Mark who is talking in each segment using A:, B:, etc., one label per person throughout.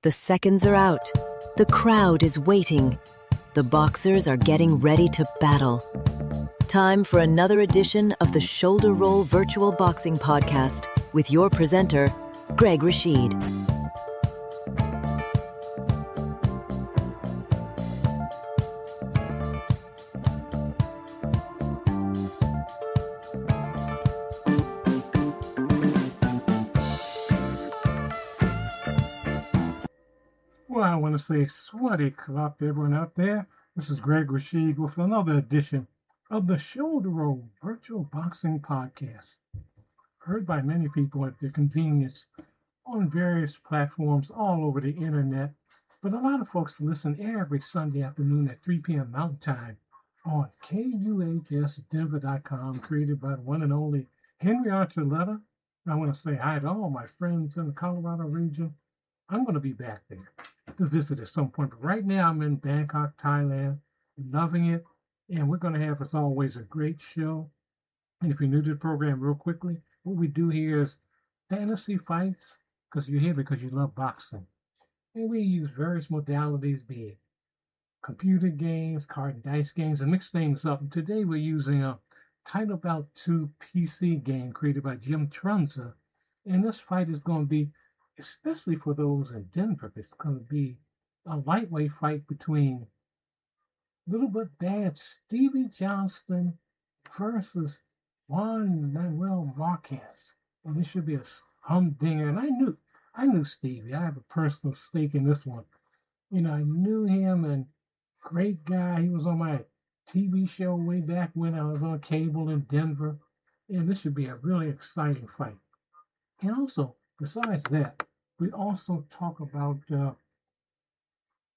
A: The seconds are out. The crowd is waiting. The boxers are getting ready to battle. Time for another edition of the Shoulder Roll Virtual Boxing Podcast with your presenter, Greg Rashid.
B: Well, I want to say sweaty club to everyone out there. This is Greg Rashid with another edition of the Shoulder Roll Virtual Boxing Podcast. Heard by many people at their convenience on various platforms all over the internet, but a lot of folks listen every Sunday afternoon at 3 p.m. Mountain Time on KUHSdenver.com, created by the one and only Henry Archuleta. I want to say hi to all my friends in the Colorado region. I'm going to be back there to visit at some point, but right now I'm in Bangkok, Thailand, loving it, and we're going to have, as always, a great show. And if you're new to the program, real quickly, what we do here is fantasy fights, because you're here because you love boxing. And we use various modalities, be it computer games, card and dice games, and mix things up. And today we're using a Title Bout 2 PC game created by Jim Trunza. And this fight is going to be, especially for those in Denver, it's going to be a lightweight fight between little but bad Stevie Johnston versus Juan Manuel Marquez. And this should be a humdinger. And I knew Stevie. I have a personal stake in this one. You know, I knew him, and great guy. He was on my TV show way back when I was on cable in Denver. And this should be a really exciting fight. And also, besides that, we also talk about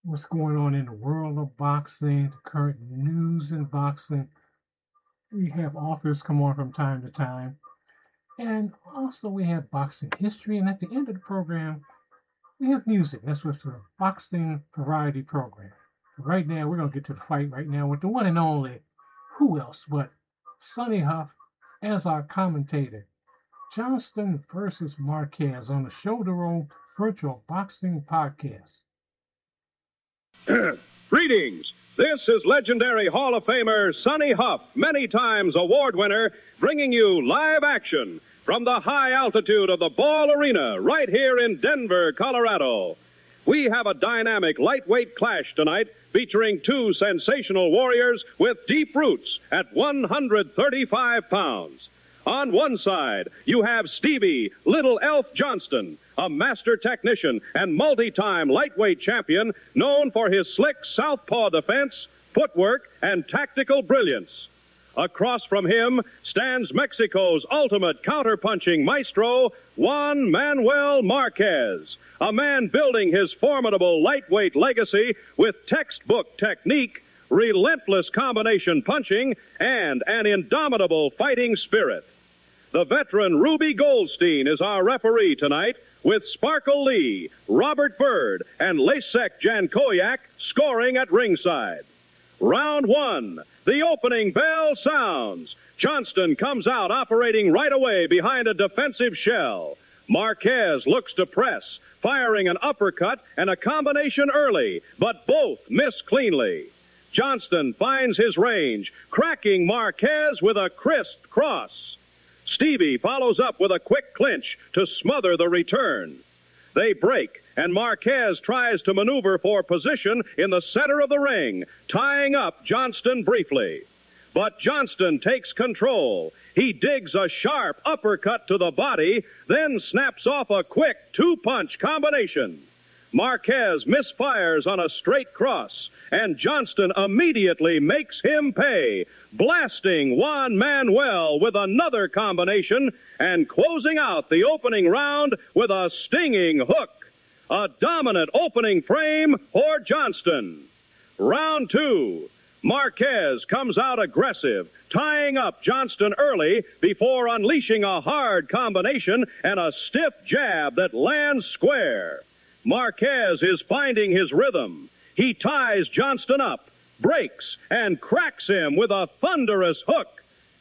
B: what's going on in the world of boxing, the current news in boxing. We have authors come on from time to time. And also we have boxing history. And at the end of the program, we have music. That's what's a boxing variety program. Right now, we're going to get to the fight right now with the one and only, who else but Sonny Huff as our commentator. Johnston versus Marquez on the Shoulder Roll Virtual Boxing Podcast.
C: Greetings. This is legendary Hall of Famer Sonny Huff, many times award winner, bringing you live action from the high altitude of the Ball Arena right here in Denver, Colorado. We have a dynamic lightweight clash tonight featuring two sensational warriors with deep roots at 135 pounds. On one side, you have Stevie Little Elf Johnston, a master technician and multi-time lightweight champion known for his slick Southpaw defense, footwork, and tactical brilliance. Across from him stands Mexico's ultimate counter-punching maestro, Juan Manuel Marquez, a man building his formidable lightweight legacy with textbook technique, relentless combination punching, and an indomitable fighting spirit. The veteran Ruby Goldstein is our referee tonight, with Sparkle Lee, Robert Bird, and Lasek Jankoyak scoring at ringside. Round one, the opening bell sounds. Johnston comes out operating right away behind a defensive shell. Marquez looks to press, firing an uppercut and a combination early, but both miss cleanly. Johnston finds his range, cracking Marquez with a crisp cross. Stevie follows up with a quick clinch to smother the return. They break, and Marquez tries to maneuver for position in the center of the ring, tying up Johnston briefly. But Johnston takes control. He digs a sharp uppercut to the body, then snaps off a quick two-punch combination. Marquez misfires on a straight cross, and Johnston immediately makes him pay, blasting Juan Manuel with another combination and closing out the opening round with a stinging hook. A dominant opening frame for Johnston. Round two. Marquez comes out aggressive, tying up Johnston early before unleashing a hard combination and a stiff jab that lands square. Marquez is finding his rhythm. He ties Johnston up, breaks, and cracks him with a thunderous hook.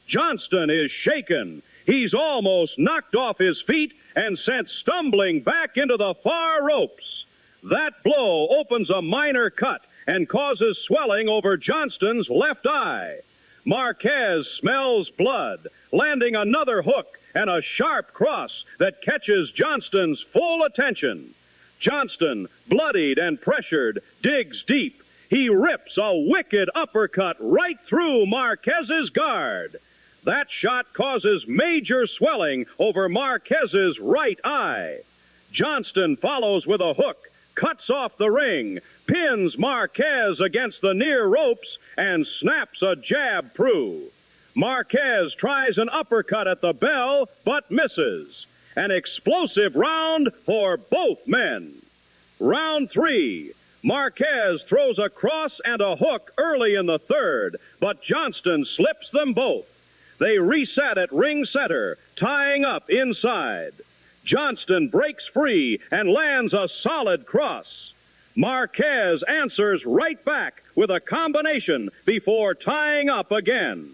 C: Johnston is shaken. He's almost knocked off his feet and sent stumbling back into the far ropes. That blow opens a minor cut and causes swelling over Johnston's left eye. Marquez smells blood, landing another hook and a sharp cross that catches Johnston's full attention. Johnston, bloodied and pressured, digs deep. He rips a wicked uppercut right through Marquez's guard. That shot causes major swelling over Marquez's right eye. Johnston follows with a hook, cuts off the ring, pins Marquez against the near ropes, and snaps a jab through. Marquez tries an uppercut at the bell, but misses. An explosive round for both men. Round 3. Marquez throws a cross and a hook early in the third, but Johnston slips them both. They reset at ring center, tying up inside. Johnston breaks free and lands a solid cross. Marquez answers right back with a combination before tying up again.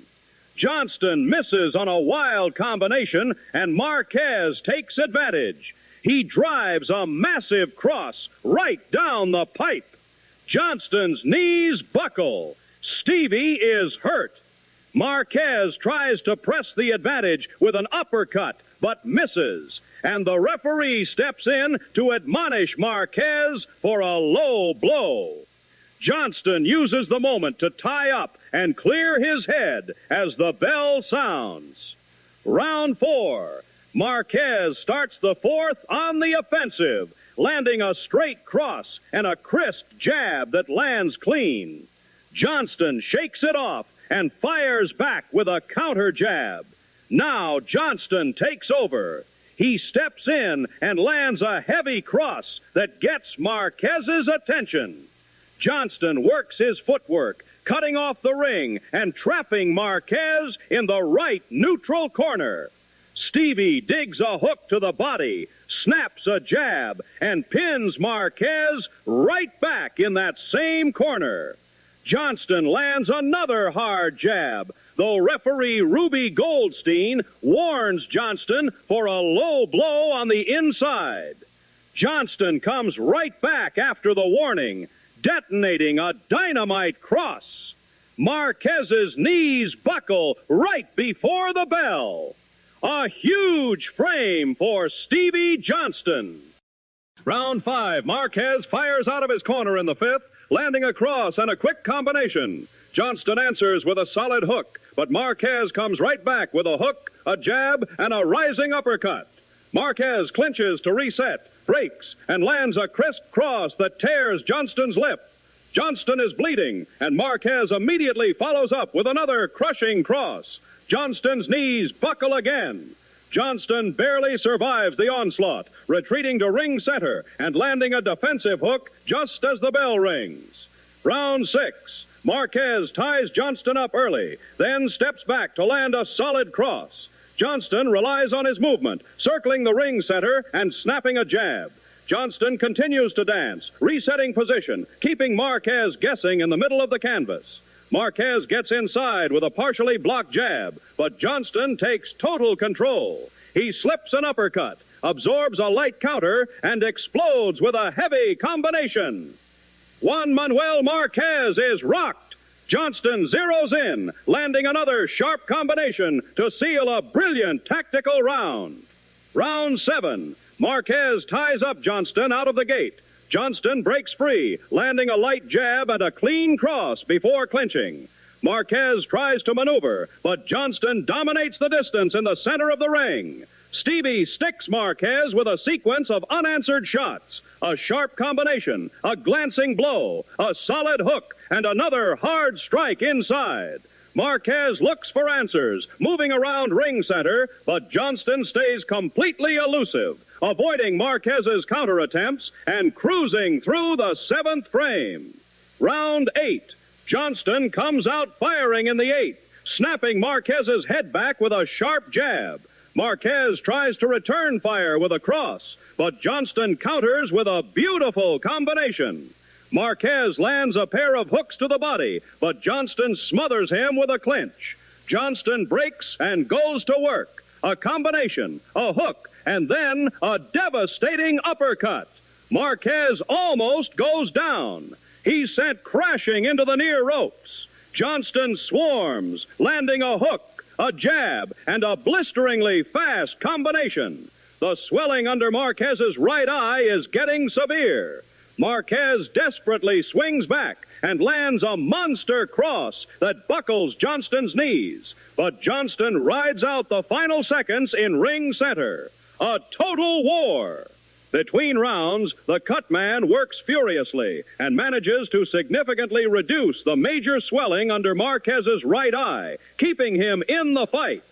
C: Johnston misses on a wild combination, and Marquez takes advantage. He drives a massive cross right down the pipe. Johnston's knees buckle. Stevie is hurt. Marquez tries to press the advantage with an uppercut, but misses. And the referee steps in to admonish Marquez for a low blow. Johnston uses the moment to tie up and clear his head as the bell sounds. Round 4. Marquez starts the fourth on the offensive, landing a straight cross and a crisp jab that lands clean. Johnston shakes it off and fires back with a counter jab. Now Johnston takes over. He steps in and lands a heavy cross that gets Marquez's attention. Johnston works his footwork, cutting off the ring and trapping Marquez in the right neutral corner. Stevie digs a hook to the body, snaps a jab, and pins Marquez right back in that same corner. Johnston lands another hard jab, though referee Ruby Goldstein warns Johnston for a low blow on the inside. Johnston comes right back after the warning, detonating a dynamite cross. Marquez's knees buckle right before the bell. A huge frame for Stevie Johnston. Round 5, Marquez fires out of his corner in the fifth, landing a cross and a quick combination. Johnston answers with a solid hook, but Marquez comes right back with a hook, a jab, and a rising uppercut. Marquez clinches to reset, breaks, and lands a crisp cross that tears Johnston's lip. Johnston is bleeding, and Marquez immediately follows up with another crushing cross. Johnston's knees buckle again. Johnston barely survives the onslaught, retreating to ring center and landing a defensive hook just as the bell rings. Round 6. Marquez ties Johnston up early, then steps back to land a solid cross. Johnston relies on his movement, circling the ring center and snapping a jab. Johnston continues to dance, resetting position, keeping Marquez guessing in the middle of the canvas. Marquez gets inside with a partially blocked jab, but Johnston takes total control. He slips an uppercut, absorbs a light counter, and explodes with a heavy combination. Juan Manuel Marquez is rocked. Johnston zeroes in, landing another sharp combination to seal a brilliant tactical round. Round 7. Marquez ties up Johnston out of the gate. Johnston breaks free, landing a light jab and a clean cross before clinching. Marquez tries to maneuver, but Johnston dominates the distance in the center of the ring. Stevie sticks Marquez with a sequence of unanswered shots, a sharp combination, a glancing blow, a solid hook, and another hard strike inside. Marquez looks for answers, moving around ring center, but Johnston stays completely elusive, avoiding Marquez's counter attempts and cruising through the 7th frame. Round 8. Johnston comes out firing in the 8th, snapping Marquez's head back with a sharp jab. Marquez tries to return fire with a cross, but Johnston counters with a beautiful combination. Marquez lands a pair of hooks to the body, but Johnston smothers him with a clinch. Johnston breaks and goes to work. A combination, a hook, and then a devastating uppercut. Marquez almost goes down. He's sent crashing into the near ropes. Johnston swarms, landing a hook, a jab, and a blisteringly fast combination. The swelling under Marquez's right eye is getting severe. Marquez desperately swings back and lands a monster cross that buckles Johnston's knees. But Johnston rides out the final seconds in ring center. A total war. Between rounds, the cut man works furiously and manages to significantly reduce the major swelling under Marquez's right eye, keeping him in the fight.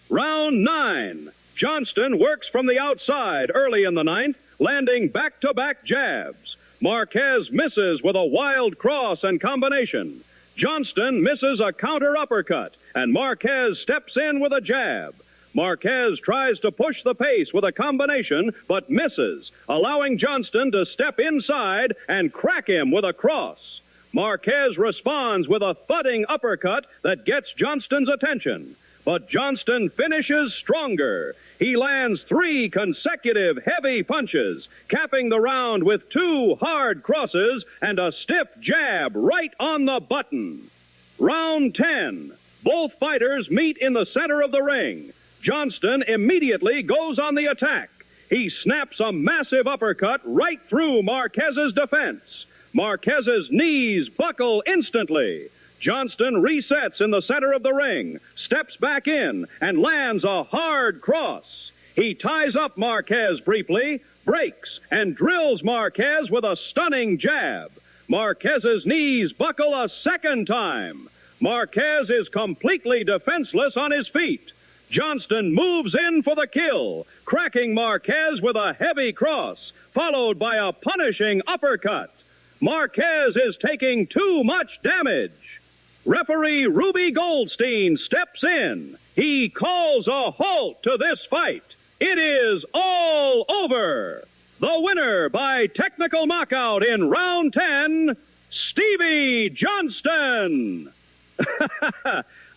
C: Round 9. Johnston works from the outside early in the 9th, landing back-to-back jabs. Marquez misses with a wild cross and combination. Johnston misses a counter uppercut, and Marquez steps in with a jab. Marquez tries to push the pace with a combination, but misses, allowing Johnston to step inside and crack him with a cross. Marquez responds with a thudding uppercut that gets Johnston's attention. But Johnston finishes stronger. He lands 3 consecutive heavy punches, capping the round with 2 hard crosses and a stiff jab right on the button. Round 10. Both fighters meet in the center of the ring. Johnston immediately goes on the attack. He snaps a massive uppercut right through Marquez's defense. Marquez's knees buckle instantly. Johnston resets in the center of the ring, steps back in, and lands a hard cross. He ties up Marquez briefly, breaks, and drills Marquez with a stunning jab. Marquez's knees buckle a second time. Marquez is completely defenseless on his feet. Johnston moves in for the kill, cracking Marquez with a heavy cross, followed by a punishing uppercut. Marquez is taking too much damage. Referee Ruby Goldstein steps in. He calls a halt to this fight. It is all over. The winner by technical knockout in round 10, Stevie Johnston.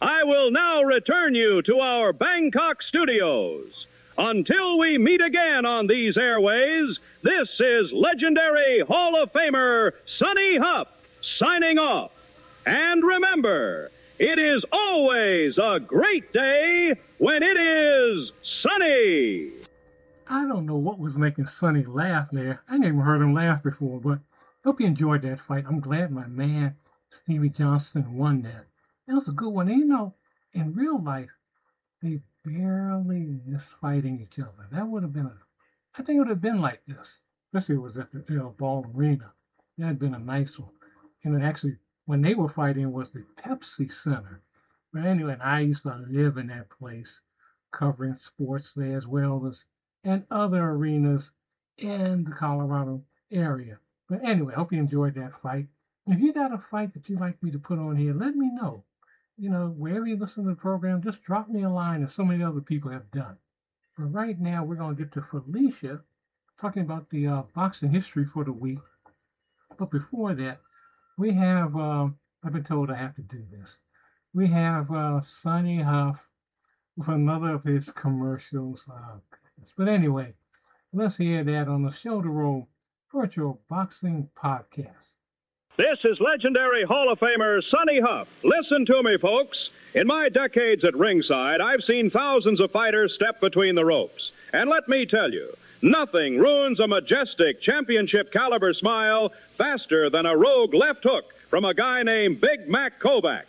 C: I will now return you to our Bangkok studios. Until we meet again on these airways, this is legendary Hall of Famer Sonny Huff signing off. And remember, it is always a great day when it is sunny.
B: I don't know what was making Sonny laugh there. I never heard him laugh before, but hope you enjoyed that fight. I'm glad my man Stevie Johnston won that. That was a good one. And, you know, in real life, they barely miss fighting each other. That would have been I think it would have been like this, especially if it was at the Ball Arena. That had been a nice one. And it actually, when they were fighting, it was the Pepsi Center. But anyway, I used to live in that place, covering sports there as well as and other arenas in the Colorado area. But anyway, I hope you enjoyed that fight. If you got a fight that you'd like me to put on here, let me know. You know, wherever you listen to the program, just drop me a line, as so many other people have done. But right now, we're going to get to Felicia, talking about the boxing history for the week. But before that, we have, I've been told I have to do this. We have Sonny Huff with another of his commercials. But anyway, let's hear that on the Shoulder Roll Virtual Boxing Podcast.
C: This is legendary Hall of Famer Sonny Huff. Listen to me, folks. In my decades at ringside, I've seen thousands of fighters step between the ropes. And let me tell you, nothing ruins a majestic championship-caliber smile faster than a rogue left hook from a guy named Big Mac Kovac.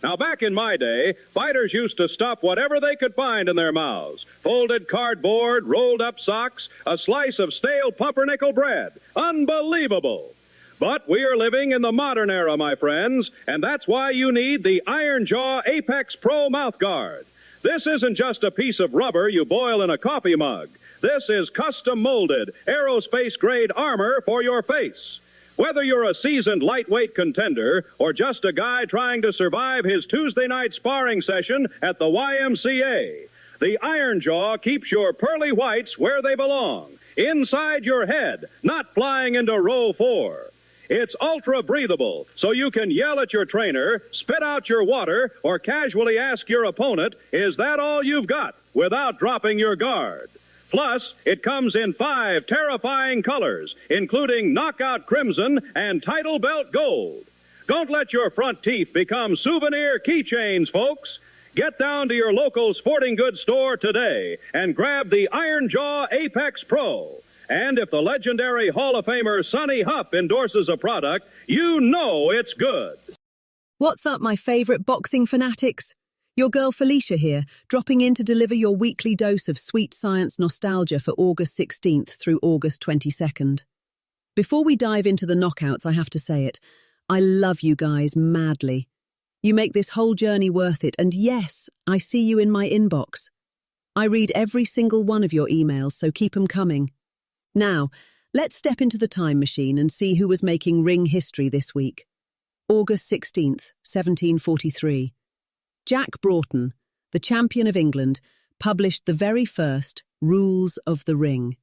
C: Now, back in my day, fighters used to stuff whatever they could find in their mouths. Folded cardboard, rolled-up socks, a slice of stale pumpernickel bread. Unbelievable! But we are living in the modern era, my friends, and that's why you need the Iron Jaw Apex Pro Mouth Guard. This isn't just a piece of rubber you boil in a coffee mug. This is custom-molded, aerospace-grade armor for your face. Whether you're a seasoned lightweight contender or just a guy trying to survive his Tuesday night sparring session at the YMCA, the Iron Jaw keeps your pearly whites where they belong, inside your head, not flying into row 4. It's ultra-breathable, so you can yell at your trainer, spit out your water, or casually ask your opponent, "Is that all you've got?" without dropping your guard. Plus, it comes in 5 terrifying colors, including knockout crimson and title belt gold. Don't let your front teeth become souvenir keychains, folks. Get down to your local sporting goods store today and grab the Iron Jaw Apex Pro. And if the legendary Hall of Famer Sonny Huff endorses a product, you know it's good.
D: What's up, my favorite boxing fanatics? Your girl Felicia here, dropping in to deliver your weekly dose of sweet science nostalgia for August 16th through August 22nd. Before we dive into the knockouts, I have to say it. I love you guys madly. You make this whole journey worth it, and yes, I see you in my inbox. I read every single one of your emails, so keep 'em coming. Now, let's step into the time machine and see who was making ring history this week. August 16th, 1743. Jack Broughton, the champion of England, published the very first Rules of the Ring.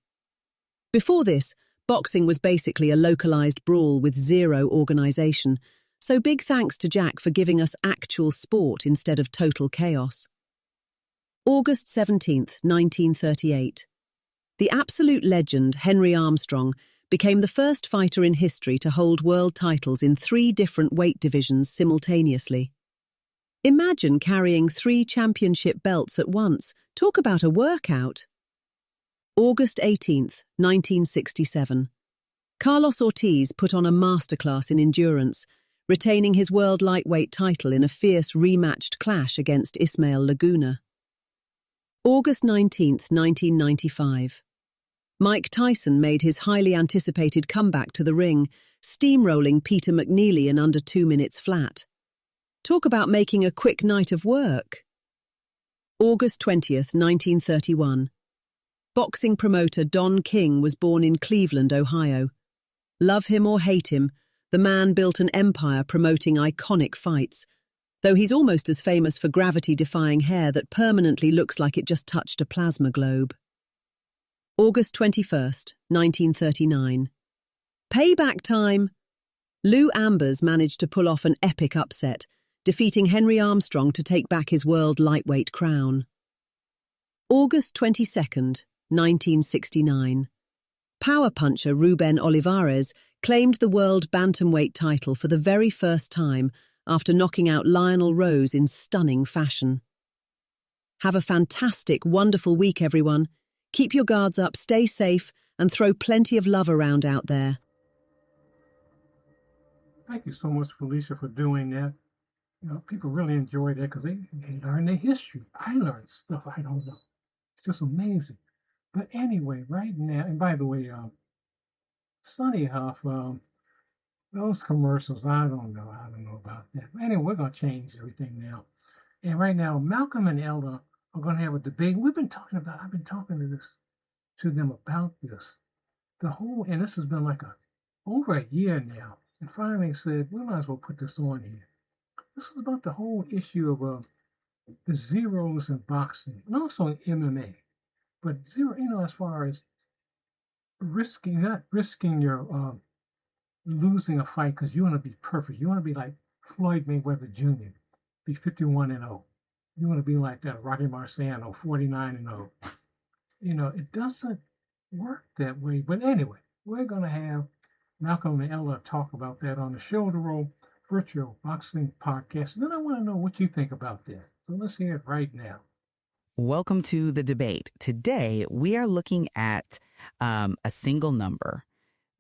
D: Before this, boxing was basically a localized brawl with zero organization, so big thanks to Jack for giving us actual sport instead of total chaos. August 17th, 1938. The absolute legend Henry Armstrong became the first fighter in history to hold world titles in 3 different weight divisions simultaneously. Imagine carrying 3 championship belts at once. Talk about a workout. August 18th, 1967. Carlos Ortiz put on a masterclass in endurance, retaining his world lightweight title in a fierce rematched clash against Ismael Laguna. August 19th, 1995. Mike Tyson made his highly anticipated comeback to the ring, steamrolling Peter McNeely in under 2 minutes flat. Talk about making a quick night of work. August 20th, 1931. Boxing promoter Don King was born in Cleveland, Ohio. Love him or hate him, the man built an empire promoting iconic fights, though he's almost as famous for gravity-defying hair that permanently looks like it just touched a plasma globe. August 21st, 1939. Payback time! Lou Ambers managed to pull off an epic upset, defeating Henry Armstrong to take back his world lightweight crown. August 22nd, 1969. Power puncher Ruben Olivares claimed the world bantamweight title for the very first time after knocking out Lionel Rose in stunning fashion. Have a fantastic, wonderful week, everyone. Keep your guards up, stay safe, and throw plenty of love around out there.
B: Thank you so much, Felicia, for doing that. You know, people really enjoy that because they learn their history. I learned stuff I don't know. It's just amazing. But anyway, right now, and by the way, Sonny Huff, those commercials, I don't know about that. But anyway, we're going to change everything now. And right now, Malcolm and Elder are going to have a debate. I've been talking to them about this. And this has been like over a year now. And finally said, we might as well put this on here. This is about the whole issue of the zeros in boxing and also in MMA. But zero, as far as not risking your losing a fight because you want to be perfect. You want to be like Floyd Mayweather Jr., be 51-0. You want to be like that Rocky Marciano, 49-0. It doesn't work that way. But anyway, we're going to have Malcolm and Ella talk about that on the Shoulder Roll Virtual Boxing Podcast. And then I want to know what you think about that. So let's hear it right now.
E: Welcome to the debate. Today, we are looking at a single number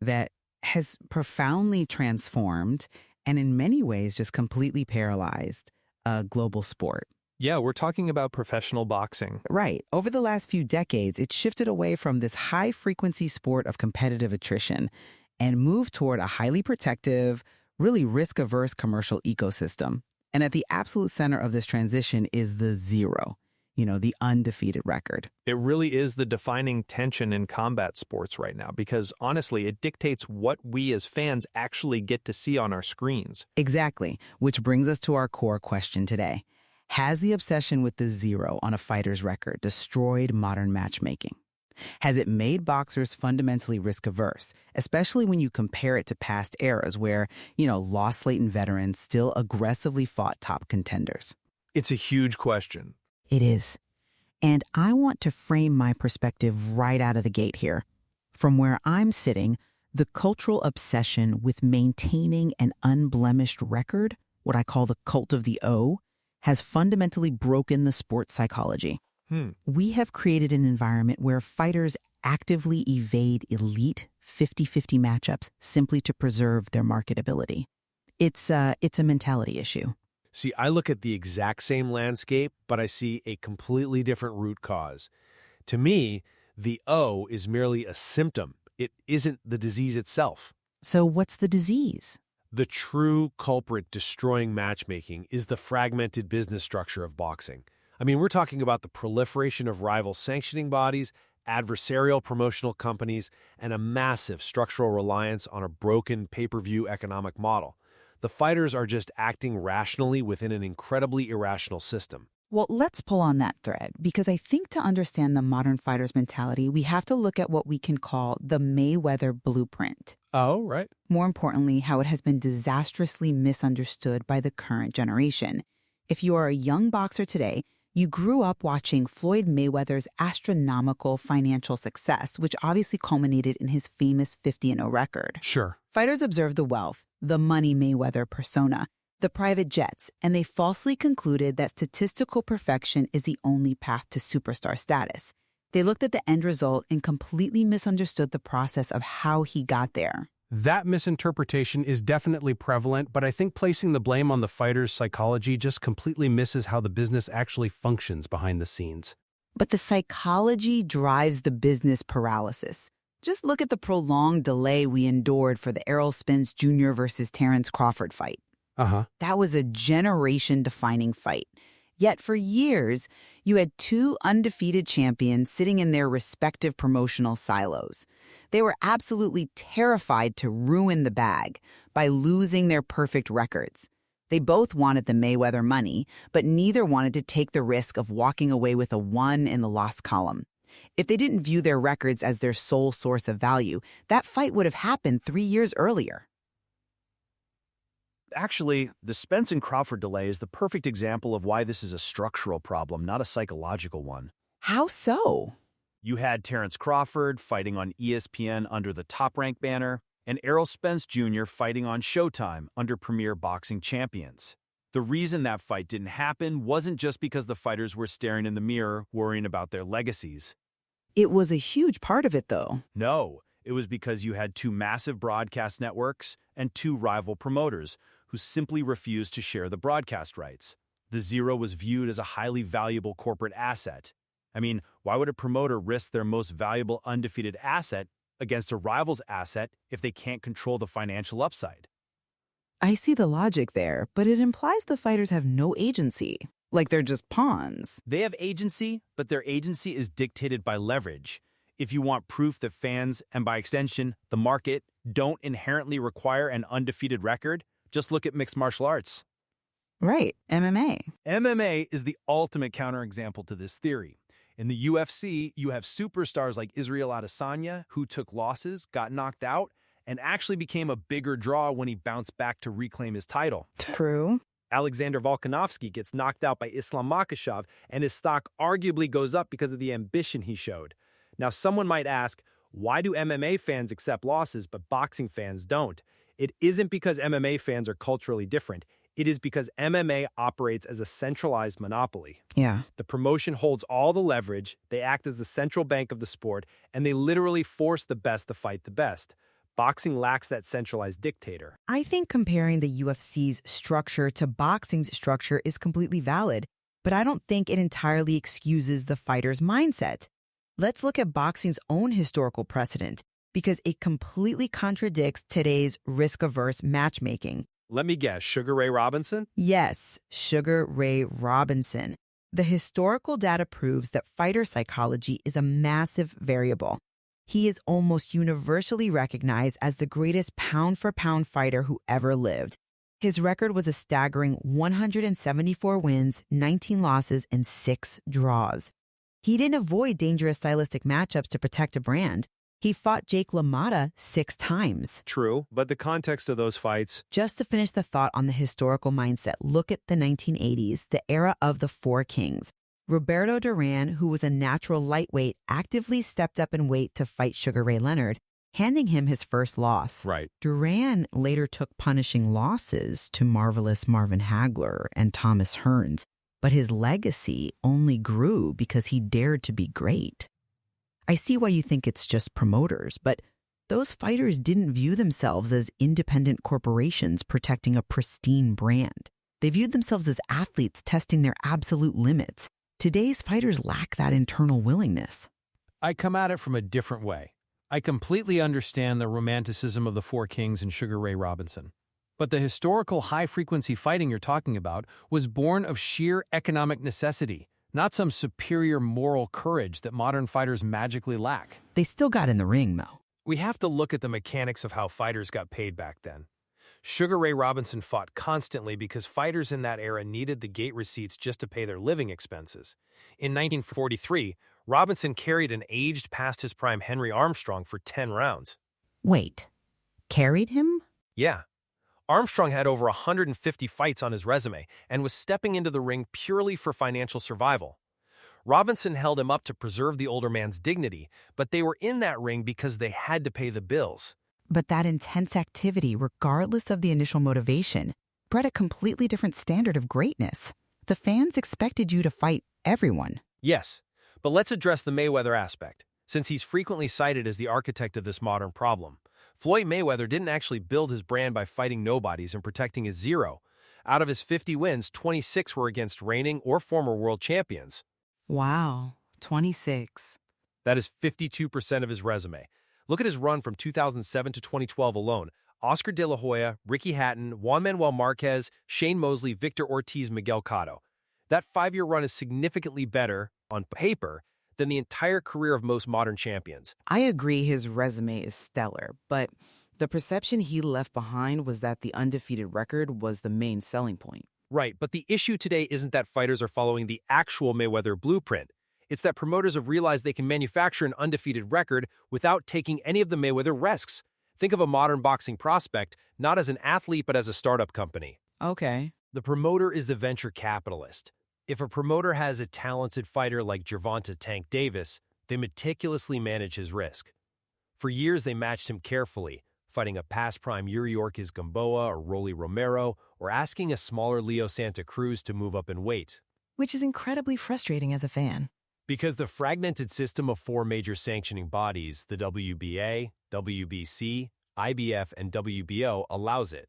E: that has profoundly transformed and in many ways just completely paralyzed a global sport.
F: Yeah, we're talking about professional boxing.
E: Right. Over the last few decades, it shifted away from this high-frequency sport of competitive attrition and moved toward a highly protective, really risk-averse commercial ecosystem. And at the absolute center of this transition is the zero, the undefeated record.
F: It really is the defining tension in combat sports right now because, honestly, it dictates what we as fans actually get to see on our screens.
E: Exactly, which brings us to our core question today. Has the obsession with the zero on a fighter's record destroyed modern matchmaking? Has it made boxers fundamentally risk-averse, especially when you compare it to past eras where, lost-latent veterans still aggressively fought top contenders?
F: It's a huge question.
E: It is. And I want to frame my perspective right out of the gate here. From where I'm sitting, the cultural obsession with maintaining an unblemished record, what I call the cult of the O, has fundamentally broken the sports psychology. We have created an environment where fighters actively evade elite 50-50 matchups simply to preserve their marketability. It's a mentality issue.
G: See, I look at the exact same landscape, but I see a completely different root cause. To me, the O is merely a symptom. It isn't the disease itself.
E: So what's the disease?
G: The true culprit destroying matchmaking is the fragmented business structure of boxing. I mean, we're talking about the proliferation of rival sanctioning bodies, adversarial promotional companies, and a massive structural reliance on a broken pay-per-view economic model. The fighters are just acting rationally within an incredibly irrational system.
E: Well, let's pull on that thread, because I think to understand the modern fighter's mentality, we have to look at what we can call the Mayweather blueprint.
G: Oh, right.
E: More importantly, how it has been disastrously misunderstood by the current generation. If you are a young boxer today, you grew up watching Floyd Mayweather's astronomical financial success, which obviously culminated in his famous 50-0 record.
G: Sure.
E: Fighters observed the wealth, the money Mayweather persona, the private jets, and they falsely concluded that statistical perfection is the only path to superstar status. They looked at the end result and completely misunderstood the process of how he got there.
H: That misinterpretation is definitely prevalent, but I think placing the blame on the fighter's psychology just completely misses how the business actually functions behind the scenes.
E: But the psychology drives the business paralysis. Just look at the prolonged delay we endured for the Errol Spence Jr. versus Terrence Crawford fight. That was a generation-defining fight. Yet for years, you had two undefeated champions sitting in their respective promotional silos. They were absolutely terrified to ruin the bag by losing their perfect records. They both wanted the Mayweather money, but neither wanted to take the risk of walking away with a 1 in the loss column. If they didn't view their records as their sole source of value, that fight would have happened 3 years earlier.
I: Actually, the Spence and Crawford delay is the perfect example of why this is a structural problem, not a psychological one.
E: How so?
I: You had Terrence Crawford fighting on ESPN under the Top Rank banner, and Errol Spence Jr. fighting on Showtime under Premier Boxing Champions. The reason that fight didn't happen wasn't just because the fighters were staring in the mirror, worrying about their legacies.
E: It was a huge part of it, though.
I: No, it was because you had two massive broadcast networks and two rival promoters who simply refused to share the broadcast rights. The Zero was viewed as a highly valuable corporate asset. I mean, why would a promoter risk their most valuable undefeated asset against a rival's asset if they can't control the financial upside?
E: I see the logic there, but it implies the fighters have no agency, like they're just pawns.
I: They have agency, but their agency is dictated by leverage. If you want proof that fans, and by extension, the market, don't inherently require an undefeated record, just look at mixed martial arts.
E: Right, MMA.
I: MMA is the ultimate counterexample to this theory. In the UFC, you have superstars like Israel Adesanya, who took losses, got knocked out, and actually became a bigger draw when he bounced back to reclaim his title.
E: True.
F: Alexander Volkanovski gets knocked out by Islam Makhachev, and his stock arguably goes up because of the ambition he showed. Now, someone might ask, why do MMA fans accept losses but boxing fans don't? It isn't because MMA fans are culturally different. It is because MMA operates as a centralized monopoly.
E: Yeah.
F: The promotion holds all the leverage, they act as the central bank of the sport, and they literally force the best to fight the best. Boxing lacks that centralized dictator.
E: I think comparing the UFC's structure to boxing's structure is completely valid, but I don't think it entirely excuses the fighter's mindset. Let's look at boxing's own historical precedent, because it completely contradicts today's risk-averse matchmaking.
F: Let me guess, Sugar Ray Robinson?
E: Yes, Sugar Ray Robinson. The historical data proves that fighter psychology is a massive variable. He is almost universally recognized as the greatest pound-for-pound fighter who ever lived. His record was a staggering 174 wins, 19 losses, and 6 draws. He didn't avoid dangerous stylistic matchups to protect a brand. He fought Jake LaMotta 6 times.
F: True, but the context of those fights...
E: Just to finish the thought on the historical mindset, look at the 1980s, the era of the Four Kings.
J: Roberto Duran, who was a natural lightweight, actively stepped up in weight to fight Sugar Ray Leonard, handing him his first loss.
G: Right.
J: Duran later took punishing losses to marvelous Marvin Hagler and Thomas Hearns, but his legacy only grew because he dared to be great. I see why you think it's just promoters, but those fighters didn't view themselves as independent corporations protecting a pristine brand. They viewed themselves as athletes testing their absolute limits. Today's fighters lack that internal willingness.
H: I come at it from a different way. I completely understand the romanticism of the Four Kings and Sugar Ray Robinson. But the historical high-frequency fighting you're talking about was born of sheer economic necessity, not some superior moral courage that modern fighters magically lack.
J: They still got in the ring, Mo.
F: We have to look at the mechanics of how fighters got paid back then. Sugar Ray Robinson fought constantly because fighters in that era needed the gate receipts just to pay their living expenses. In 1943, Robinson carried an aged past his prime Henry Armstrong for 10 rounds.
J: Wait, carried him?
F: Yeah. Armstrong had over 150 fights on his resume and was stepping into the ring purely for financial survival. Robinson held him up to preserve the older man's dignity, but they were in that ring because they had to pay the bills.
J: But that intense activity, regardless of the initial motivation, bred a completely different standard of greatness. The fans expected you to fight everyone.
F: Yes, but let's address the Mayweather aspect, since he's frequently cited as the architect of this modern problem. Floyd Mayweather didn't actually build his brand by fighting nobodies and protecting his zero. Out of his 50 wins, 26 were against reigning or former world champions.
J: Wow, 26.
F: That is 52% of his resume. Look at his run from 2007 to 2012 alone. Oscar De La Hoya, Ricky Hatton, Juan Manuel Marquez, Shane Mosley, Victor Ortiz, Miguel Cotto. That 5-year run is significantly better, on paper, than the entire career of most modern champions.
E: I agree his resume is stellar, but the perception he left behind was that the undefeated record was the main selling point.
F: Right, but the issue today isn't that fighters are following the actual Mayweather blueprint. It's that promoters have realized they can manufacture an undefeated record without taking any of the Mayweather risks. Think of a modern boxing prospect, not as an athlete but as a startup company.
E: Okay.
F: The promoter is the venture capitalist. If a promoter has a talented fighter like Gervonta Tank Davis, they meticulously manage his risk. For years, they matched him carefully, fighting a past prime Yuri Ortiz Gamboa or Rolly Romero, or asking a smaller Leo Santa Cruz to move up in weight.
E: Which is incredibly frustrating as a fan.
F: Because the fragmented system of 4 major sanctioning bodies, the WBA, WBC, IBF, and WBO, allows it.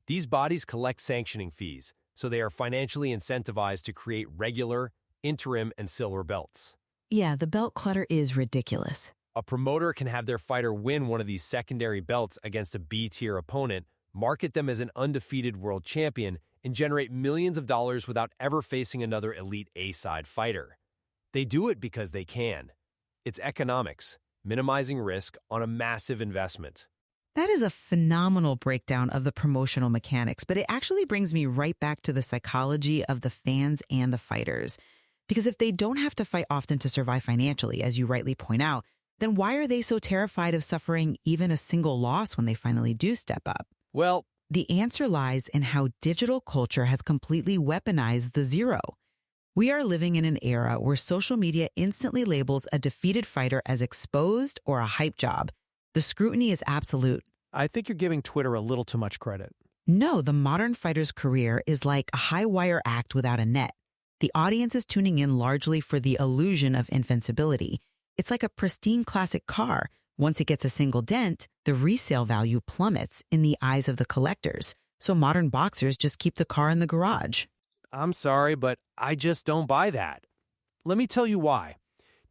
F: These bodies collect sanctioning fees, so they are financially incentivized to create regular, interim, and silver belts.
J: Yeah, the belt clutter is ridiculous.
F: A promoter can have their fighter win one of these secondary belts against a B-tier opponent, market them as an undefeated world champion, and generate millions of dollars without ever facing another elite A-side fighter. They do it because they can. It's economics, minimizing risk on a massive investment.
J: That is a phenomenal breakdown of the promotional mechanics, but it actually brings me right back to the psychology of the fans and the fighters. Because if they don't have to fight often to survive financially, as you rightly point out, then why are they so terrified of suffering even a single loss when they finally do step up?
F: Well,
J: the answer lies in how digital culture has completely weaponized the zero. We are living in an era where social media instantly labels a defeated fighter as exposed or a hype job. The scrutiny is absolute.
H: I think you're giving Twitter a little too much credit.
J: No, the modern fighter's career is like a high-wire act without a net. The audience is tuning in largely for the illusion of invincibility. It's like a pristine classic car. Once it gets a single dent, the resale value plummets in the eyes of the collectors. So modern boxers just keep the car in the garage.
F: I'm sorry, but I just don't buy that. Let me tell you why.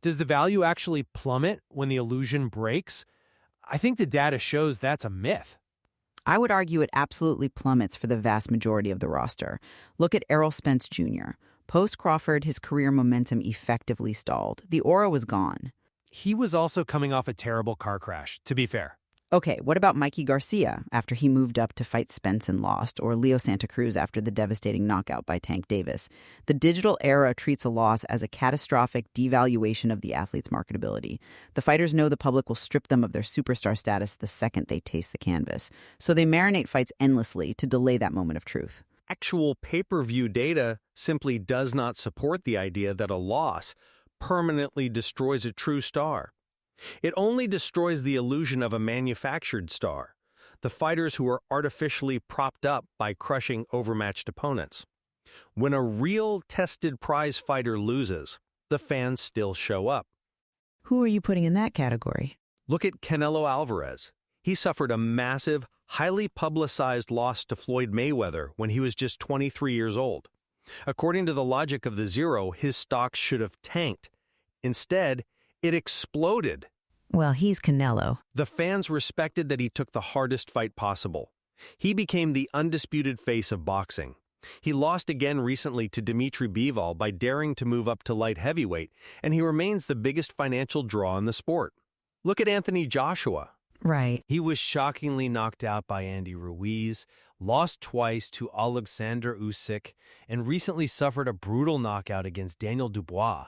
F: Does the value actually plummet when the illusion breaks? I think the data shows that's a myth.
E: I would argue it absolutely plummets for the vast majority of the roster. Look at Errol Spence Jr. Post-Crawford, his career momentum effectively stalled. The aura was gone.
F: He was also coming off a terrible car crash, to be fair.
E: Okay, what about Mikey Garcia after he moved up to fight Spence and lost, or Leo Santa Cruz after the devastating knockout by Tank Davis? The digital era treats a loss as a catastrophic devaluation of the athlete's marketability. The fighters know the public will strip them of their superstar status the second they taste the canvas, so they marinate fights endlessly to delay that moment of truth.
K: actual pay-per-view data simply does not support the idea that a loss permanently destroys a true star. It only destroys the illusion of a manufactured star, the fighters who are artificially propped up by crushing overmatched opponents. When a real tested prize fighter loses, the fans still show up.
J: Who are you putting in that category?
K: Look at Canelo Alvarez. He suffered a massive, highly publicized loss to Floyd Mayweather when he was just 23 years old. According to the logic of the Zero, his stocks should have tanked. Instead, it exploded.
J: Well, he's Canelo.
K: The fans respected that he took the hardest fight possible. He became the undisputed face of boxing. He lost again recently to Dimitri Bivol by daring to move up to light heavyweight, and he remains the biggest financial draw in the sport. Look at Anthony Joshua.
J: Right.
K: He was shockingly knocked out by Andy Ruiz, lost twice to Alexander Usyk, and recently suffered a brutal knockout against Daniel Dubois.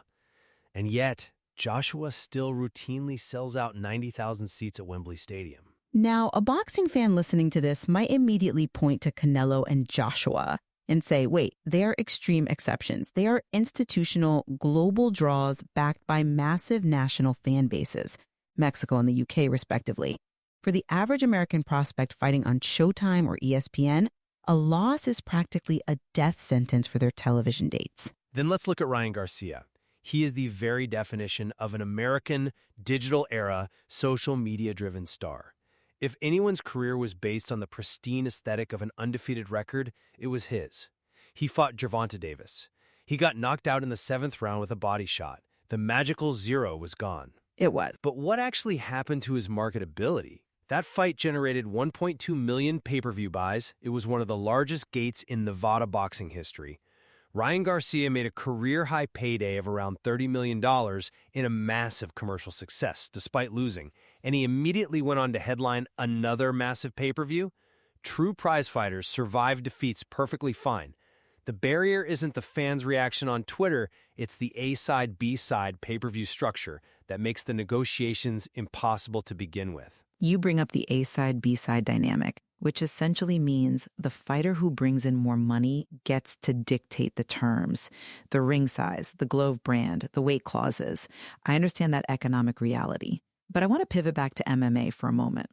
K: And yet, Joshua still routinely sells out 90,000 seats at Wembley Stadium.
J: Now, a boxing fan listening to this might immediately point to Canelo and Joshua and say, wait, they're extreme exceptions. They are institutional global draws backed by massive national fan bases, Mexico and the UK respectively. For the average American prospect fighting on Showtime or ESPN, a loss is practically a death sentence for their television dates.
F: Then let's look at Ryan Garcia. He is the very definition of an American, digital-era, social media-driven star. If anyone's career was based on the pristine aesthetic of an undefeated record, it was his. He fought Gervonta Davis. He got knocked out in the 7th round with a body shot. The magical Zero was gone.
J: It was.
F: But what actually happened to his marketability? That fight generated 1.2 million pay-per-view buys. It was one of the largest gates in Nevada boxing history. Ryan Garcia made a career-high payday of around $30 million in a massive commercial success, despite losing, and he immediately went on to headline another massive pay-per-view. True prize fighters survive defeats perfectly fine. The barrier isn't the fans' reaction on Twitter, it's the A-side, B-side pay-per-view structure that makes the negotiations impossible to begin with.
J: You bring up the A-side, B-side dynamic, which essentially means the fighter who brings in more money gets to dictate the terms, the ring size, the glove brand, the weight clauses. I understand that economic reality, but I want to pivot back to MMA for a moment,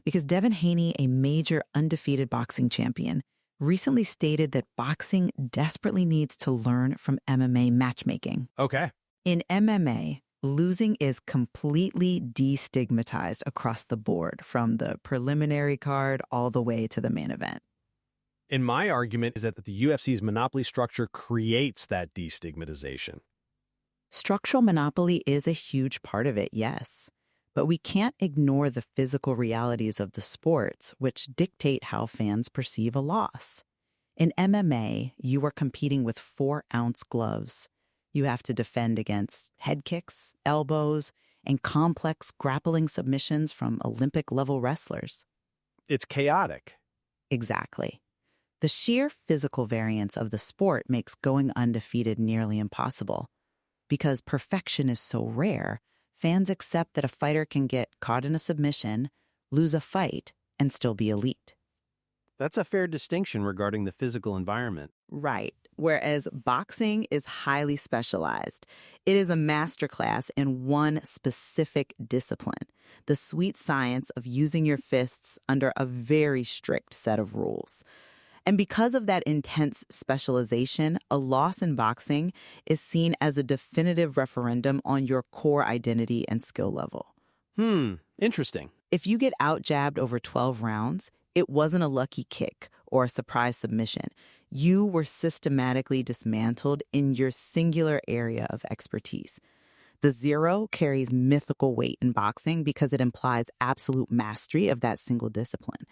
J: because Devin Haney, a major undefeated boxing champion, recently stated that boxing desperately needs to learn from MMA matchmaking.
F: Okay.
J: In MMA, losing is completely destigmatized across the board, from the preliminary card all the way to the main event.
G: And my argument is that the UFC's monopoly structure creates that destigmatization.
J: Structural monopoly is a huge part of it, yes. But we can't ignore the physical realities of the sports, which dictate how fans perceive a loss. In MMA, you are competing with 4-ounce gloves. You have to defend against head kicks, elbows, and complex grappling submissions from Olympic-level wrestlers.
G: It's chaotic.
J: Exactly. The sheer physical variance of the sport makes going undefeated nearly impossible. Because perfection is so rare, fans accept that a fighter can get caught in a submission, lose a fight, and still be elite.
G: That's a fair distinction regarding the physical environment.
J: Right. Whereas boxing is highly specialized. It is a masterclass in one specific discipline, the sweet science of using your fists under a very strict set of rules. And because of that intense specialization, a loss in boxing is seen as a definitive referendum on your core identity and skill level.
G: Interesting.
J: If you get out-jabbed over 12 rounds, it wasn't a lucky kick or a surprise submission. You were systematically dismantled in your singular area of expertise. The Zero carries mythical weight in boxing because it implies absolute mastery of that single discipline.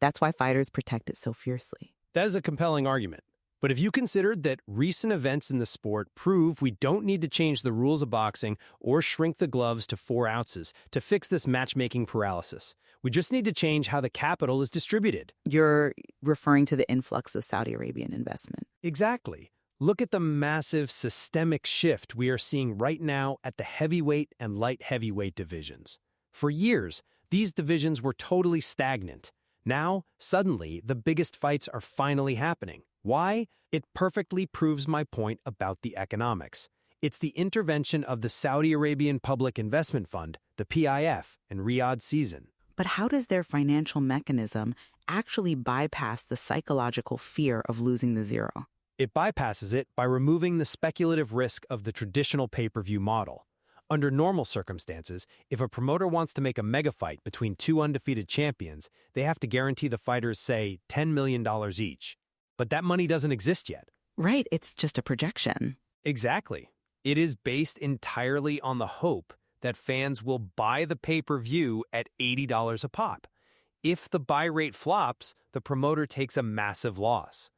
J: That's why fighters protect it so fiercely.
F: That is a compelling argument. But if you considered that recent events in the sport prove we don't need to change the rules of boxing or shrink the gloves to 4 ounces to fix this matchmaking paralysis, we just need to change how the capital is distributed.
J: You're referring to the influx of Saudi Arabian investment.
F: Exactly. Look at the massive systemic shift we are seeing right now at the heavyweight and light heavyweight divisions. For years, these divisions were totally stagnant. Now, suddenly, the biggest fights are finally happening. Why? It perfectly proves my point about the economics. It's the intervention of the Saudi Arabian Public Investment Fund, the PIF, and Riyadh season.
J: But how does their financial mechanism actually bypass the psychological fear of losing the zero?
F: It bypasses it by removing the speculative risk of the traditional pay-per-view model. Under normal circumstances, if a promoter wants to make a mega fight between two undefeated champions, they have to guarantee the fighters, say, $10 million each. But that money doesn't exist yet.
J: Right, it's just a projection.
F: Exactly. It is based entirely on the hope that fans will buy the pay-per-view at $80 a pop. If the buy rate flops, the promoter takes a massive loss.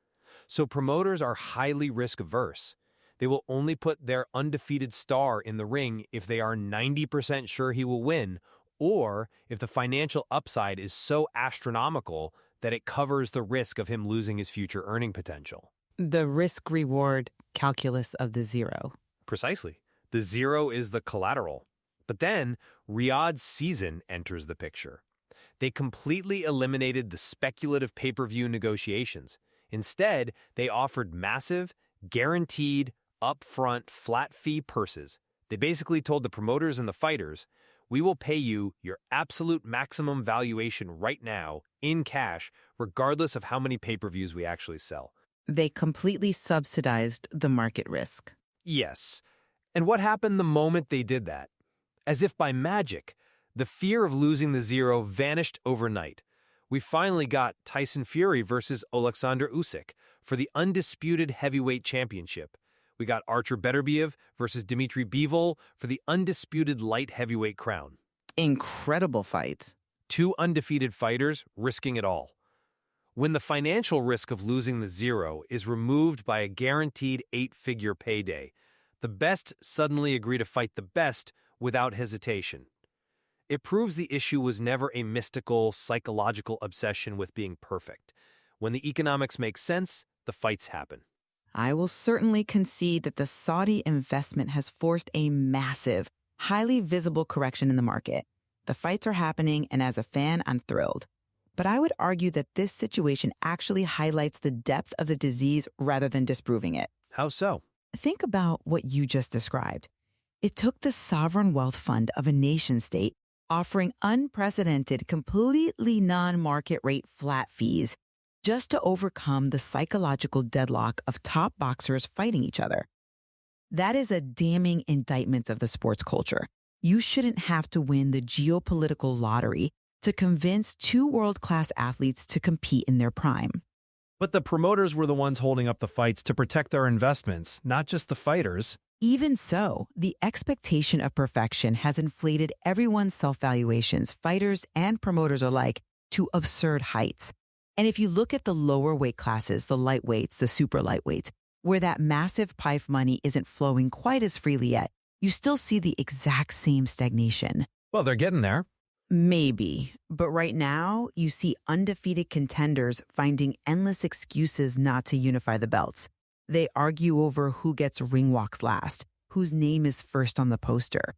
F: So promoters are highly risk-averse. They will only put their undefeated star in the ring if they are 90% sure he will win, or if the financial upside is so astronomical that it covers the risk of him losing his future earning potential.
J: The risk-reward calculus of the zero.
F: Precisely. The zero is the collateral. But then, Riyadh season enters the picture. They completely eliminated the speculative pay-per-view negotiations. Instead, they offered massive, guaranteed, upfront, flat-fee purses. They basically told the promoters and the fighters, we will pay you your absolute maximum valuation right now, in cash, regardless of how many pay-per-views we actually sell.
J: They completely subsidized the market risk.
F: Yes. And what happened the moment they did that? As if by magic, the fear of losing the zero vanished overnight. We finally got Tyson Fury versus Alexander Usyk for the undisputed heavyweight championship. We got Artur Beterbiev versus Dmitry Bivol for the undisputed light heavyweight crown.
J: Incredible fights.
F: Two undefeated fighters risking it all. When the financial risk of losing the zero is removed by a guaranteed 8-figure payday, the best suddenly agree to fight the best without hesitation. It proves the issue was never a mystical, psychological obsession with being perfect. When the economics make sense, the fights happen.
J: I will certainly concede that the Saudi investment has forced a massive, highly visible correction in the market. The fights are happening, and as a fan, I'm thrilled. But I would argue that this situation actually highlights the depth of the disease rather than disproving it.
F: How so?
J: Think about what you just described. It took the sovereign wealth fund of a nation-state offering unprecedented, completely non-market rate flat fees just to overcome the psychological deadlock of top boxers fighting each other. That is a damning indictment of the sports culture. You shouldn't have to win the geopolitical lottery to convince two world-class athletes to compete in their prime.
F: But the promoters were the ones holding up the fights to protect their investments, not just the fighters.
J: Even so, the expectation of perfection has inflated everyone's self-valuations, fighters and promoters alike, to absurd heights. And if you look at the lower weight classes, the lightweights, the super lightweights, where that massive PIF money isn't flowing quite as freely yet, you still see the exact same stagnation.
F: Well, they're getting there.
J: Maybe. But right now, you see undefeated contenders finding endless excuses not to unify the belts. They argue over who gets ring walks last, whose name is first on the poster.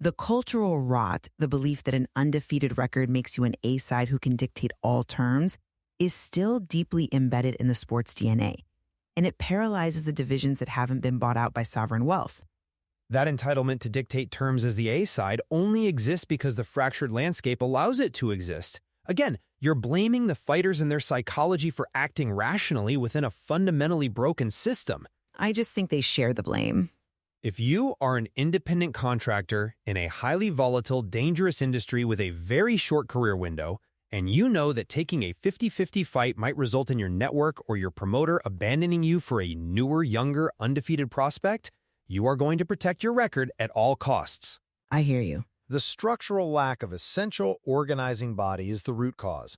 J: The cultural rot, the belief that an undefeated record makes you an A-side who can dictate all terms, is still deeply embedded in the sport's DNA. And it paralyzes the divisions that haven't been bought out by sovereign wealth.
F: That entitlement to dictate terms as the A-side only exists because the fractured landscape allows it to exist. Again, you're blaming the fighters and their psychology for acting rationally within a fundamentally broken system.
J: I just think they share the blame.
F: If you are an independent contractor in a highly volatile, dangerous industry with a very short career window, and you know that taking a 50-50 fight might result in your network or your promoter abandoning you for a newer, younger, undefeated prospect, you are going to protect your record at all costs.
J: I hear you.
G: The structural lack of a central organizing body is the root cause.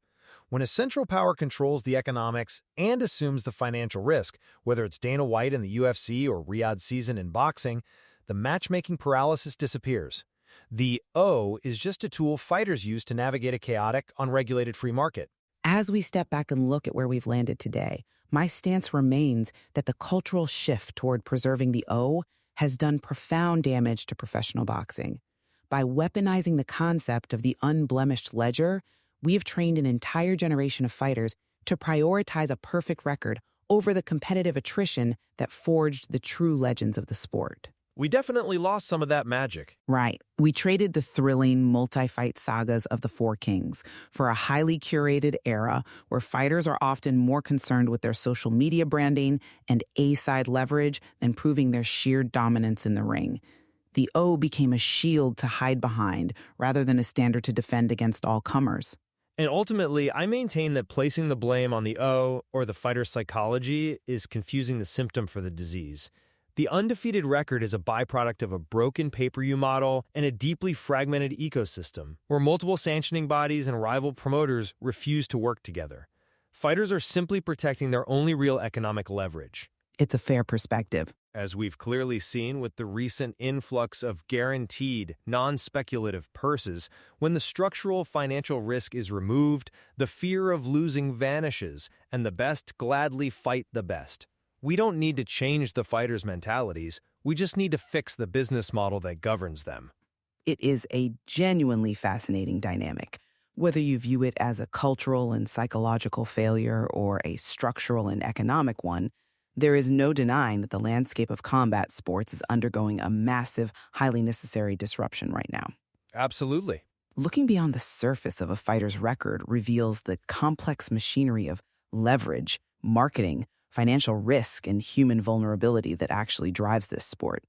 G: When a central power controls the economics and assumes the financial risk, whether it's Dana White in the UFC or Riyadh season in boxing, the matchmaking paralysis disappears. The O is just a tool fighters use to navigate a chaotic, unregulated free market.
J: As we step back and look at where we've landed today, my stance remains that the cultural shift toward preserving the O has done profound damage to professional boxing. By weaponizing the concept of the unblemished ledger, we have trained an entire generation of fighters to prioritize a perfect record
E: over the competitive attrition that forged the true legends of the sport.
F: We definitely lost some of that magic.
E: Right. We traded the thrilling multi-fight sagas of the Four Kings for a highly curated era where fighters are often more concerned with their social media branding and A-side leverage than proving their sheer dominance in the ring. The O became a shield to hide behind rather than a standard to defend against all comers.
F: And ultimately, I maintain that placing the blame on the O or the fighter's psychology is confusing the symptom for the disease. The undefeated record is a byproduct of a broken pay-per-view model and a deeply fragmented ecosystem, where multiple sanctioning bodies and rival promoters refuse to work together. Fighters are simply protecting their only real economic leverage.
E: It's a fair perspective.
F: As we've clearly seen with the recent influx of guaranteed, non-speculative purses, when the structural financial risk is removed, the fear of losing vanishes, and the best gladly fight the best. We don't need to change the fighters' mentalities. We just need to fix the business model that governs them.
E: It is a genuinely fascinating dynamic. Whether you view it as a cultural and psychological failure or a structural and economic one, there is no denying that the landscape of combat sports is undergoing a massive, highly necessary disruption right now.
F: Absolutely.
E: Looking beyond the surface of a fighter's record reveals the complex machinery of leverage, marketing, financial risk, and human vulnerability that actually drives this sport.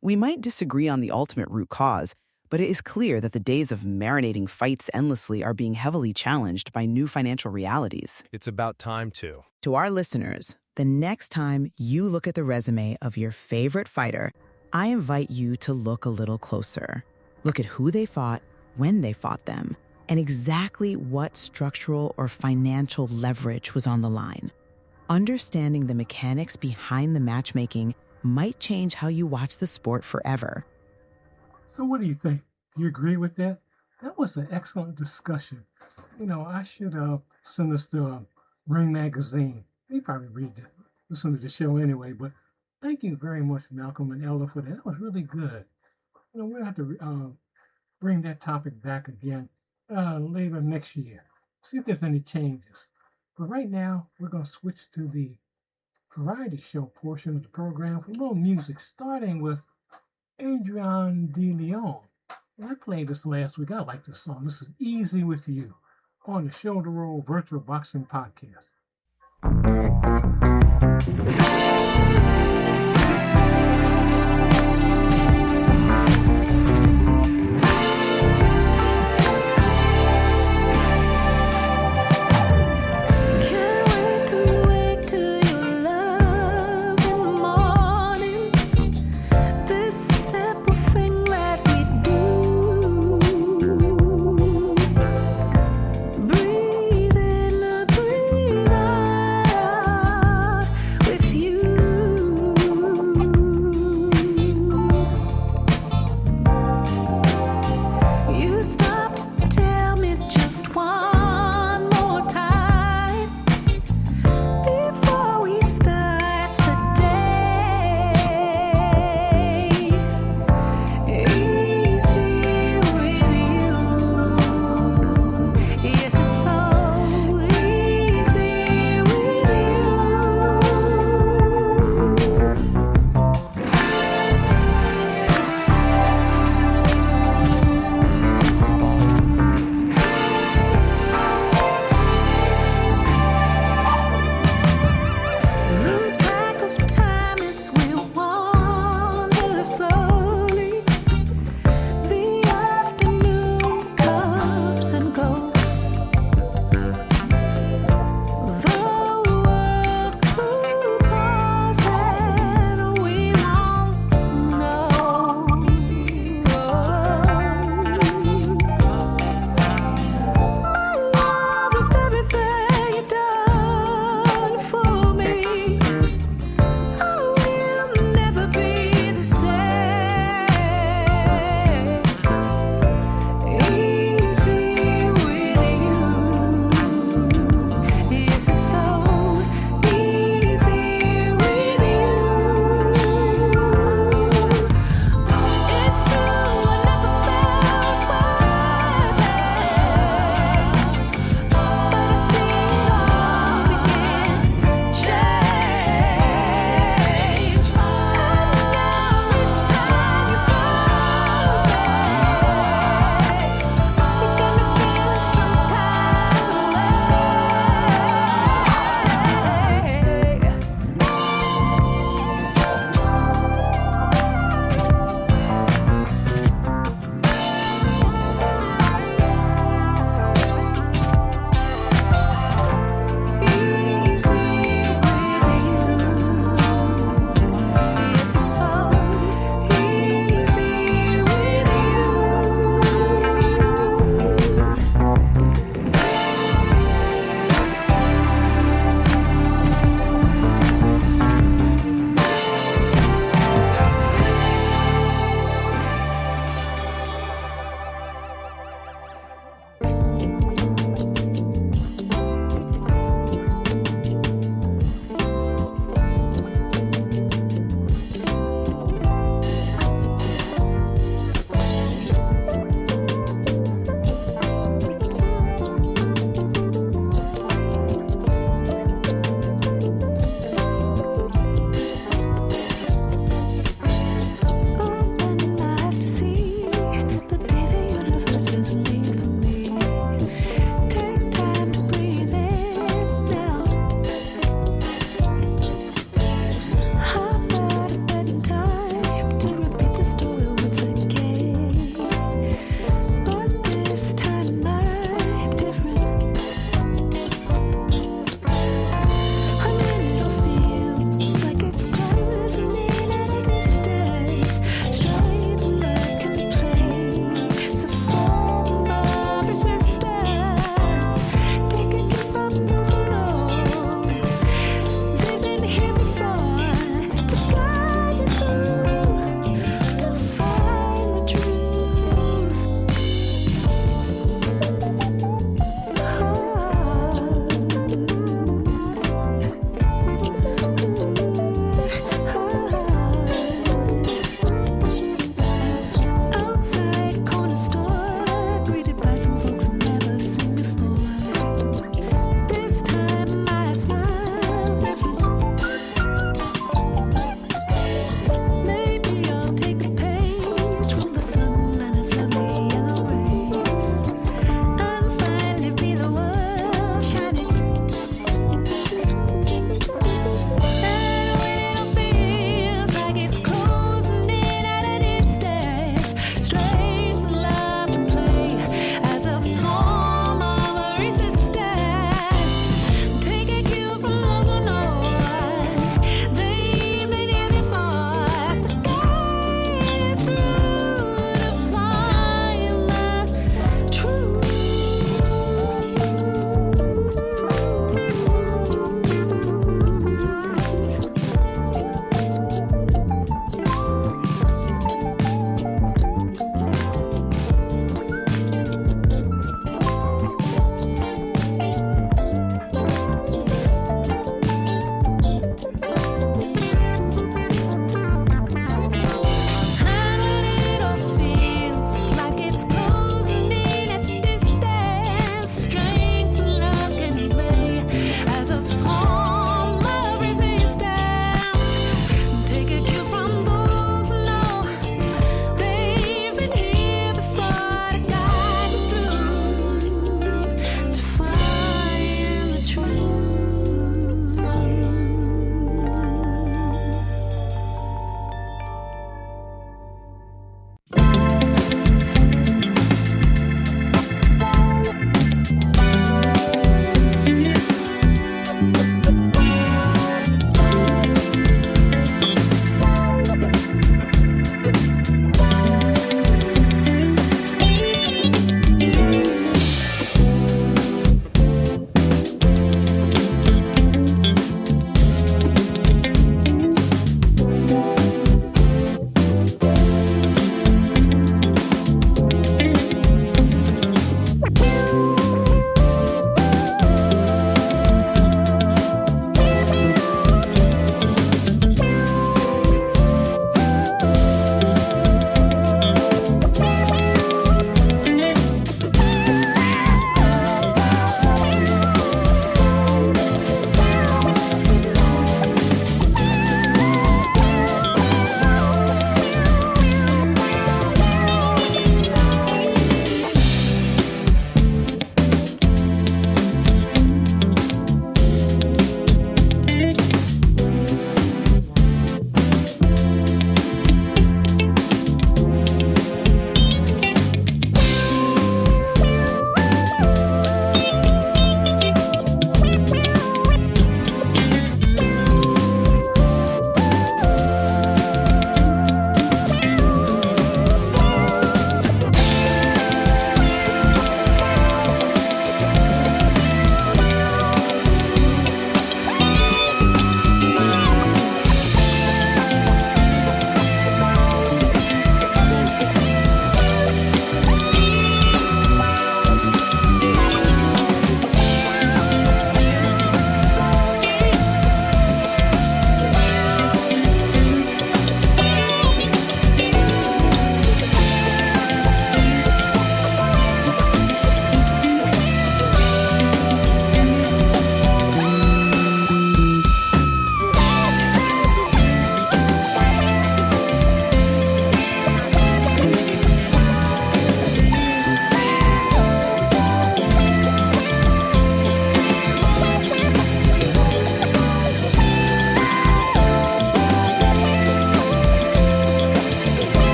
E: We might disagree on the ultimate root cause, but it is clear that the days of marinating fights endlessly are being heavily challenged by new financial realities.
F: It's about time to.
E: To our listeners, the next time you look at the resume of your favorite fighter, I invite you to look a little closer. Look at who they fought, when they fought them, and exactly what structural or financial leverage was on the line. Understanding the mechanics behind the matchmaking might change how you watch the sport forever.
B: So what do you think? Do you agree with that? That was an excellent discussion. I should send this to Ring Magazine. They probably listen to the show anyway, but thank you very much, Malcolm and Ella, for that. That was really good. We'll have to bring that topic back again later next year. See if there's any changes. But right now, we're going to switch to the variety show portion of the program for a little music, starting with Adrian De Leon. I played this last week. I like this song. This is Easy With You on the Shoulder Roll Virtual Boxing Podcast.
L: With you.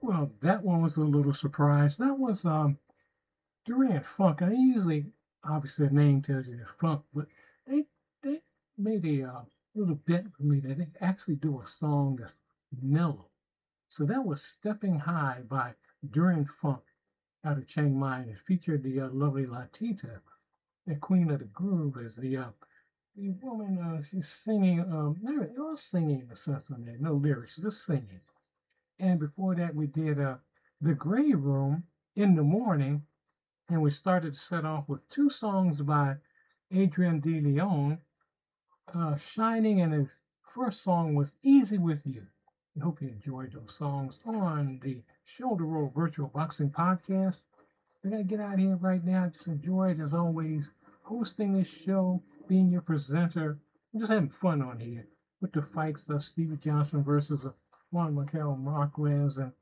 B: Well, that one was a little surprise. That was Durant Funk. I usually, obviously, the name tells you it's funk, but they made a little bit for me that they actually do a song that's mellow. So that was Stepping High by Durant Funk out of Chiang Mai, and it featured the lovely Latita, the Queen of the Groove, as the woman. She's singing, they're all singing in a sense on there, no lyrics, just singing. And before that, we did The Gray Room in the Morning, and we started to set off with two songs by Adrian De Leon, Shining, and his first song was Easy With You. I hope you enjoyed those songs on the Shoulder Roll Virtual Boxing Podcast. We got to get out of here right now. Just enjoyed, as always, hosting this show, being your presenter. I'm just having fun on here with the fights of Stevie Johnston versus Juan Manuel Marquez. And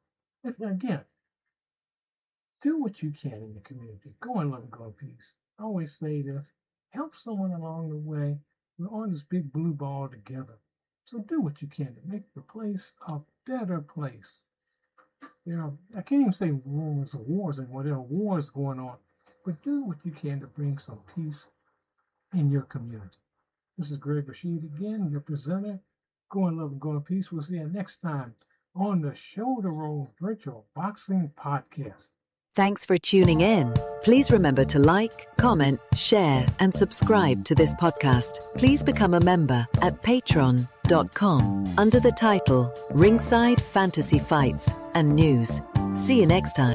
B: again, do what you can in the community. Go in love and go in peace. I always say this. Help someone along the way. We're on this big blue ball together. So do what you can to make the place a better place. You know, I can't even say rumors of wars anymore. There are wars going on. But do what you can to bring some peace in your community. This is Greg Rashid again, your presenter. Go in love and go in peace. We'll see you next time on the Shoulder Roll Virtual Boxing Podcast.
A: Thanks for tuning in. Please remember to like, comment, share, and subscribe to this podcast. Please become a member at patreon.com under the title Ringside Fantasy Fights and News. See you next time.